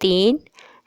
3,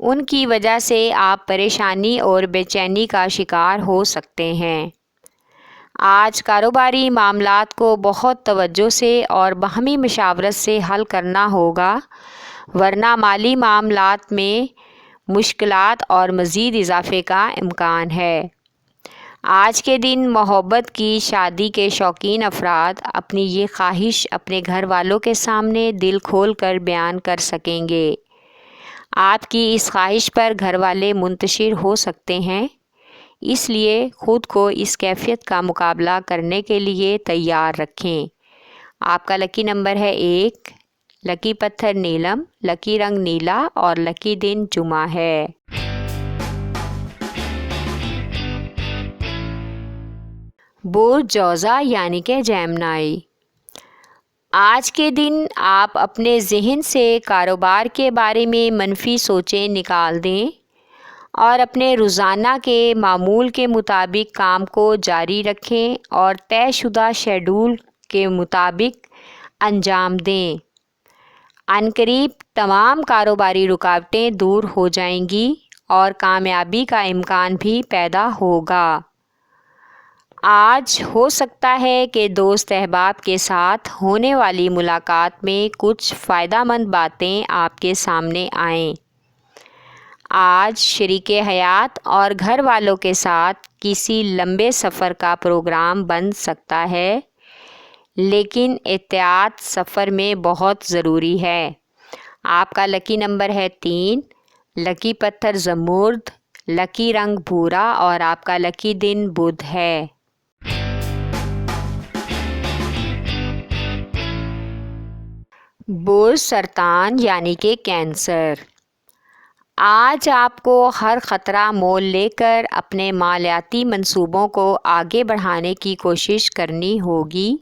ان کی وجہ سے آپ پریشانی اور بے چینی کا شکار ہو سکتے ہیں۔ آج کاروباری معاملات کو بہت توجہ سے اور باہمی مشاورت سے حل کرنا ہوگا، ورنہ مالی معاملات میں مشکلات اور مزید اضافے کا امکان ہے۔ آج کے دن محبت کی شادی کے شوقین افراد اپنی یہ خواہش اپنے گھر والوں کے سامنے دل کھول کر بیان کر سکیں گے۔ آپ کی اس خواہش پر گھر والے منتشر ہو سکتے ہیں، اس لیے خود کو اس کیفیت کا مقابلہ کرنے کے لیے تیار رکھیں۔ آپ کا لکی نمبر ہے 1، لکی پتھر نیلم، لکی رنگ نیلا اور لکی دن جمعہ ہے۔ برج جوزا یعنی کہ جیمنائی، آج کے دن آپ اپنے ذہن سے کاروبار کے بارے میں منفی سوچیں نکال دیں اور اپنے روزانہ کے معمول کے مطابق کام کو جاری رکھیں اور طے شدہ شیڈول کے مطابق انجام دیں۔ عنقریب تمام کاروباری رکاوٹیں دور ہو جائیں گی اور کامیابی کا امکان بھی پیدا ہوگا۔ آج ہو سکتا ہے کہ دوست احباب کے ساتھ ہونے والی ملاقات میں کچھ فائدہ مند باتیں آپ کے سامنے آئیں۔ آج شریک حیات اور گھر والوں کے ساتھ کسی لمبے سفر کا پروگرام بن سکتا ہے، لیکن احتیاط سفر میں بہت ضروری ہے۔ آپ کا لکی نمبر ہے 3، لکی پتھر زمرد، لکی رنگ بھورا اور آپ کا لکی دن بدھ ہے۔ برج سرطان یعنی کہ کینسر، آج آپ کو ہر خطرہ مول لے کر اپنے مالیاتی منصوبوں کو آگے بڑھانے کی کوشش کرنی ہوگی،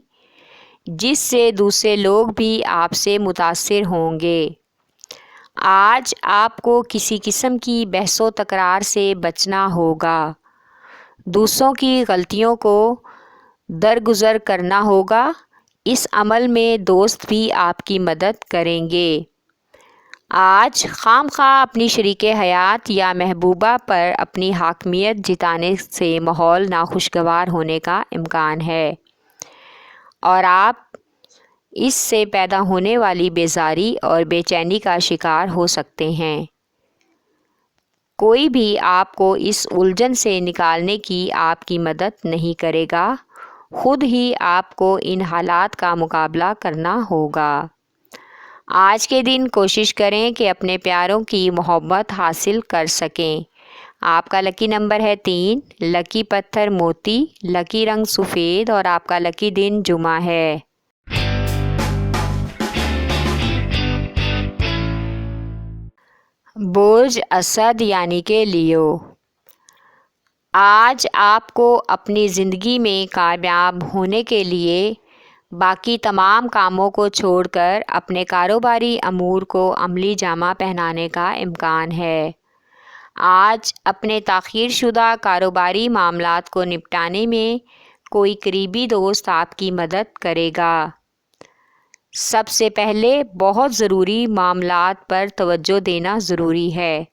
جس سے دوسرے لوگ بھی آپ سے متاثر ہوں گے۔ آج آپ کو کسی قسم کی بحث و تکرار سے بچنا ہوگا، دوسروں کی غلطیوں کو درگزر کرنا ہوگا، اس عمل میں دوست بھی آپ کی مدد کریں گے۔ آج خواہ مخواہ اپنی شریک حیات یا محبوبہ پر اپنی حاکمیت جتانے سے ماحول ناخوشگوار ہونے کا امکان ہے اور آپ اس سے پیدا ہونے والی بیزاری اور بے چینی کا شکار ہو سکتے ہیں۔ کوئی بھی آپ کو اس الجھن سے نکالنے کی آپ کی مدد نہیں کرے گا، خود ہی آپ کو ان حالات کا مقابلہ کرنا ہوگا۔ آج کے دن کوشش کریں کہ اپنے پیاروں کی محبت حاصل کر سکیں۔ آپ کا لکی نمبر ہے 3، لکی پتھر موتی، لکی رنگ سفید اور آپ کا لکی دن جمعہ ہے۔ برج اسد یعنی کہ لیو، آج آپ کو اپنی زندگی میں کامیاب ہونے کے لیے باقی تمام کاموں کو چھوڑ کر اپنے کاروباری امور کو عملی جامہ پہنانے کا امکان ہے۔ آج اپنے تاخیر شدہ کاروباری معاملات کو نپٹانے میں کوئی قریبی دوست آپ کی مدد کرے گا۔ سب سے پہلے بہت ضروری معاملات پر توجہ دینا ضروری ہے۔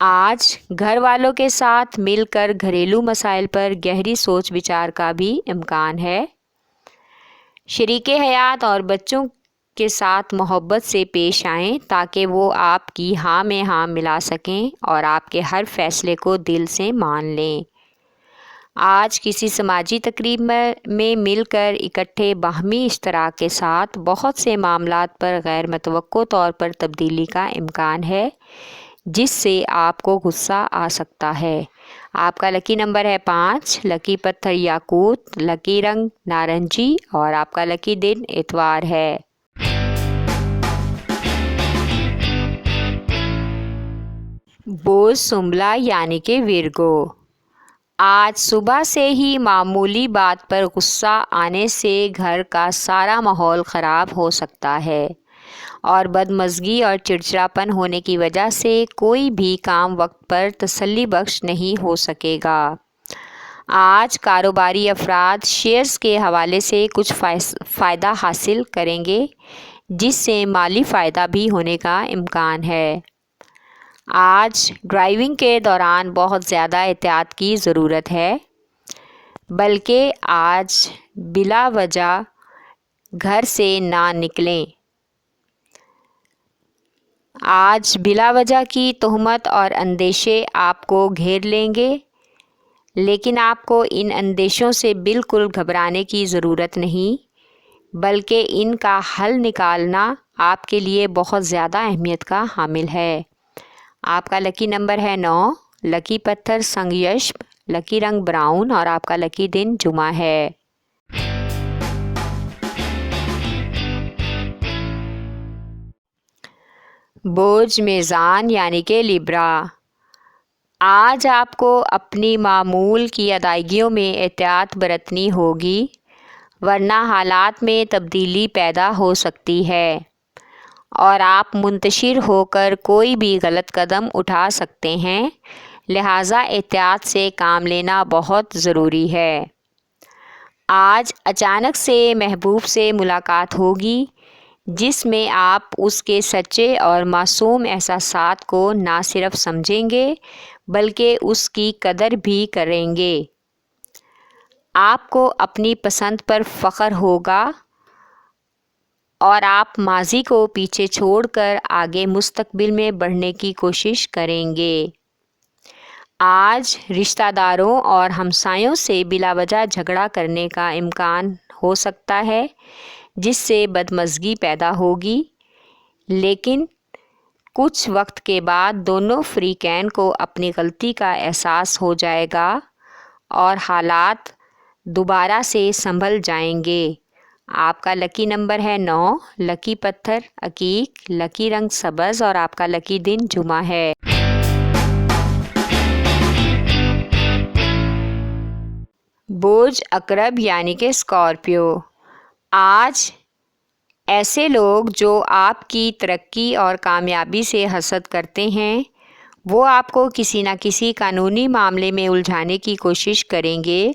آج گھر والوں کے ساتھ مل کر گھریلو مسائل پر گہری سوچ بچار کا بھی امکان ہے۔ شریک حیات اور بچوں کے ساتھ محبت سے پیش آئیں تاکہ وہ آپ کی ہاں میں ہاں ملا سکیں اور آپ کے ہر فیصلے کو دل سے مان لیں۔ آج کسی سماجی تقریب میں مل کر اکٹھے باہمی اشتراک کے ساتھ بہت سے معاملات پر غیر متوقع طور پر تبدیلی کا امکان ہے، جس سے آپ کو غصہ آ سکتا ہے۔ آپ کا لکی نمبر ہے 5، لکی پتھر یاقوت، لکی رنگ نارنجی اور آپ کا لکی دن اتوار ہے۔ برج سنبلہ یعنی کہ ورگو، آج صبح سے ہی معمولی بات پر غصہ آنے سے گھر کا سارا ماحول خراب ہو سکتا ہے اور بدمزگی اور چڑچڑاپن ہونے کی وجہ سے کوئی بھی کام وقت پر تسلی بخش نہیں ہو سکے گا۔ آج کاروباری افراد شیئرز کے حوالے سے کچھ فائدہ حاصل کریں گے، جس سے مالی فائدہ بھی ہونے کا امکان ہے۔ آج ڈرائیونگ کے دوران بہت زیادہ احتیاط کی ضرورت ہے، بلکہ آج بلا وجہ گھر سے نہ نکلیں۔ آج بلا وجہ کی تہمت اور اندیشے آپ کو گھیر لیں گے، لیکن آپ کو ان اندیشوں سے بالکل گھبرانے کی ضرورت نہیں، بلکہ ان کا حل نکالنا آپ کے لیے بہت زیادہ اہمیت کا حامل ہے۔ آپ کا لکی نمبر ہے 9، لکی پتھر سنگ یشب، لکی رنگ براؤن اور آپ کا لکی دن جمعہ ہے۔ برج میزان یعنی کہ لیبرا، آج آپ کو اپنی معمول کی ادائیگیوں میں احتیاط برتنی ہوگی، ورنہ حالات میں تبدیلی پیدا ہو سکتی ہے اور آپ منتشر ہو کر کوئی بھی غلط قدم اٹھا سکتے ہیں، لہٰذا احتیاط سے کام لینا بہت ضروری ہے۔ آج اچانک سے محبوب سے ملاقات ہوگی، جس میں آپ اس کے سچے اور معصوم احساسات کو نہ صرف سمجھیں گے بلکہ اس کی قدر بھی کریں گے۔ آپ کو اپنی پسند پر فخر ہوگا اور آپ ماضی کو پیچھے چھوڑ کر آگے مستقبل میں بڑھنے کی کوشش کریں گے۔ آج رشتہ داروں اور ہمسایوں سے بلا وجہ جھگڑا کرنے کا امکان ہو سکتا ہے، جس سے بدمزگی پیدا ہوگی، لیکن کچھ وقت کے بعد دونوں فریقین کو اپنی غلطی کا احساس ہو جائے گا اور حالات دوبارہ سے سنبھل جائیں گے۔ آپ کا لکی نمبر ہے 9، لکی پتھر عقیق، لکی رنگ سبز اور آپ کا لکی دن جمعہ ہے۔ برج عقرب یعنی کہ اسکارپیو، آج ایسے لوگ جو آپ کی ترقی اور کامیابی سے حسد کرتے ہیں، وہ آپ کو کسی نہ کسی قانونی معاملے میں الجھانے کی کوشش کریں گے،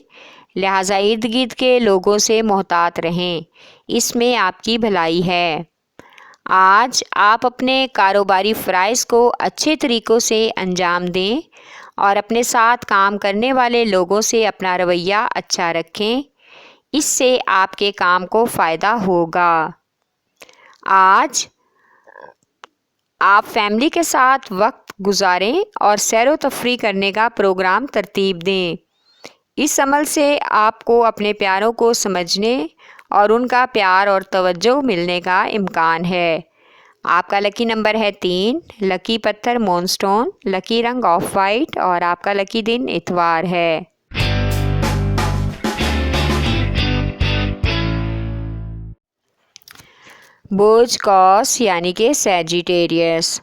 لہٰذا ارد گرد کے لوگوں سے محتاط رہیں، اس میں آپ کی بھلائی ہے۔ آج آپ اپنے کاروباری فرائض کو اچھے طریقوں سے انجام دیں اور اپنے ساتھ کام کرنے والے لوگوں سے اپنا رویہ اچھا رکھیں، اس سے آپ کے کام کو فائدہ ہوگا۔ آج آپ فیملی کے ساتھ وقت گزاریں اور سیر و تفریح کرنے کا پروگرام ترتیب دیں، اس عمل سے آپ کو اپنے پیاروں کو سمجھنے اور ان کا پیار اور توجہ ملنے کا امکان ہے۔ آپ کا لکی نمبر ہے 3، لکی پتھر مون سٹون، لکی رنگ آف وائٹ اور آپ کا لکی دن اتوار ہے۔ برج قوس یعنی کہ سیجیٹیریس،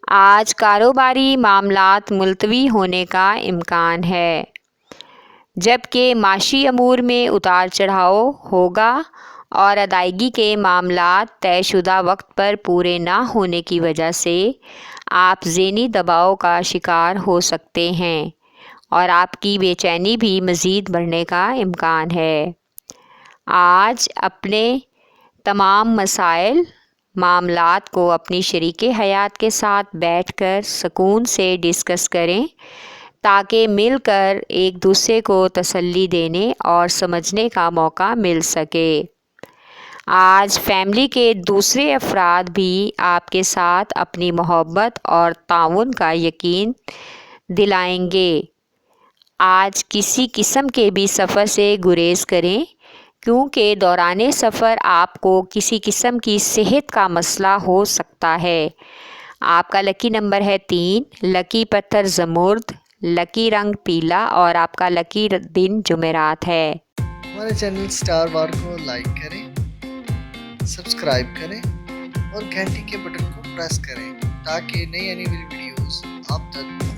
آج کاروباری معاملات ملتوی ہونے کا امکان ہے، جبکہ معاشی امور میں اتار چڑھاؤ ہوگا اور ادائیگی کے معاملات طے شدہ وقت پر پورے نہ ہونے کی وجہ سے آپ ذہنی دباؤ کا شکار ہو سکتے ہیں اور آپ کی بے چینی بھی مزید بڑھنے کا امکان ہے۔ آج اپنے تمام مسائل معاملات کو اپنی شریک حیات کے ساتھ بیٹھ کر سکون سے ڈسکس کریں، تاکہ مل کر ایک دوسرے کو تسلی دینے اور سمجھنے کا موقع مل سکے۔ آج فیملی کے دوسرے افراد بھی آپ کے ساتھ اپنی محبت اور تعاون کا یقین دلائیں گے۔ آج کسی قسم کے بھی سفر سے گریز کریں، کیونکہ دوران سفر آپ کو کسی قسم کی صحت کا مسئلہ ہو سکتا ہے۔ آپ کا لکی نمبر ہے 3، لکی پتھر زمرد، لکی رنگ پیلا اور آپ کا لکی دن جمعرات ہے۔ ہمارے چینل سٹار وار کو لائک کریں، سبسکرائب کریں اور گھنٹی کے بٹن کو پریس کریں تاکہ نئی آنے والی ویڈیوز آپ تک